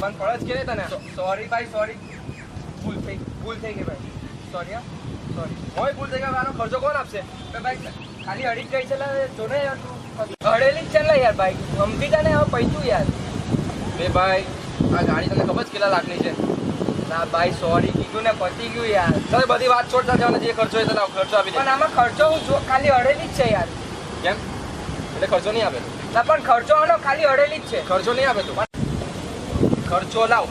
ભાન પડે જ કે તને? સોરી ભાઈ સોરી, ભૂલ થઈ ગઈ ભાઈ, સોરી હા સોરી. મોય ભૂલ થઈ ગઈ, આનો ખર્ચો કોણ આપશે? તો ભાઈ ખાલી અડી જ ગઈ છે જો ને યાર, તું અડેલી જ છે ને યાર ભાઈ, સમજી જા ને હવે પૈતું યાર. બે ભાઈ આ ગાડી તને ખબર જ કેટલા લાખની છે? ના ભાઈ સોરી કીધું ને પતી ગયું યાર. તારે બધી વાત છોડતા જવાને, જે ખર્ચો હોય તને ખર્ચો આપી દે. પણ આમાં ખર્ચો હું જો ખાલી અડેલી જ છે યાર. કેમ એટલે ખર્ચો નહીં આપે તું? ના પણ ખર્ચો આનો ખાલી અડેલી જ છે. ખર્ચો નહીં આપે તું? ખર્ચો લાવ.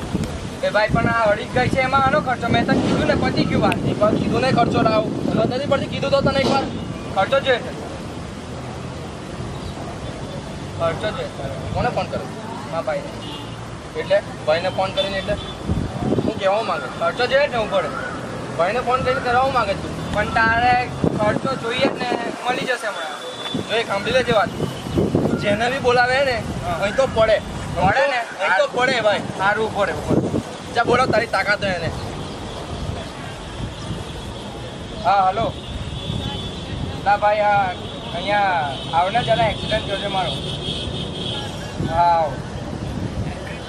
એ ભાઈ પણ આ અડી જ ગઈ છે એમાં આનો ખર્ચો, મેં તને કીધું ને પતી ગયું વાત. એકવાર કીધું ને ખર્ચો લાવ, સમજ નથી પડતી? કીધું તો તને એકવાર ખર્ચો જોઈએ છે, ખર્ચો જોઈએ. કોને ફોન કર્યો? હા ભાઈ એટલે ભાઈને ફોન કરીને એટલે હું કહેવા માંગે? ખર્ચો જોઈએ ને ઉપર, ભાઈને ફોન કરીને કરાવવા માંગે તું? પણ તારે ખર્ચો જોઈએ જ ને, મળી જશે હમણાં. જો એ સાંભળી લેજે વાત, જેને બી બોલાવે ને અહીં તો પડે. પડે ને? અહીં તો પડે ભાઈ. સારું ઉપર જા બોલો તારી તાકાત હોય એને. હા હલો. ના ભાઈ આ અહીંયા આવને જરા એક્સિડન્ટ થયો છે મારો. હા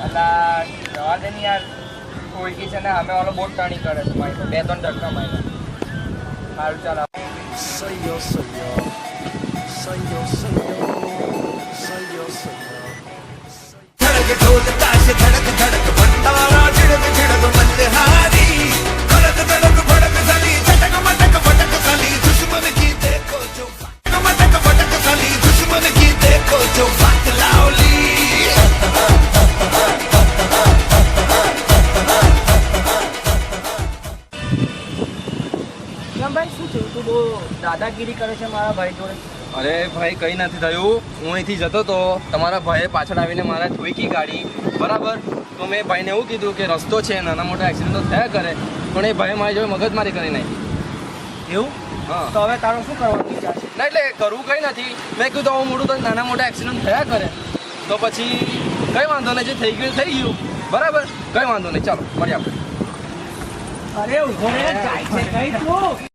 અલા જવા દે ને યાર, કોઈકી છે ને અમે ઓલો બોટ ટર્નિંગ કરે છે મારી, 2-3 ધક્કા માર્યા. સારું ચાલ Soy yo, soy yo. Soy yo, soy yo. Soy yo, soy yo. धड़क ढोल ताश धड़क धड़क भंडारा झिड़क झिड़क मल्हारी धड़क धड़क भड़क साली झटक मटक फटक साली दुश्मन की देखो जो मटक फटक साली दुश्मन की देखो जो बात लावली કેમ ભાઈ શું થયું? તું બહુ દાદાગીરી કરે છે મારા ભાઈ જોડે. અરે ભાઈ કંઈ નથી થયું. હું અહીંથી જતો તો તમારા ભાઈએ પાછળ આવીને મારા ઠોકી ગાડી, બરાબર? તો મેં ભાઈને એવું કીધું કે રસ્તો છે, નાના મોટા એક્સિડન્ટો થયા કરે, પણ એ ભાઈ મારી જોડે મગજમારી કરી નાખી. એવું? હા તો હવે તારો શું કરવાનું વિચાર છે? ના એટલે કરવું કંઈ નથી. મેં કીધું આવું મોટું તો નાના મોટા એક્સિડન્ટ થયા કરે, તો પછી કંઈ વાંધો નહીં, જે થઈ ગયું થઈ ગયું, બરાબર? કંઈ વાંધો નહીં, ચાલો મળીએ આપણે. અરે ઉભો રે, જાય છે કઈ તું?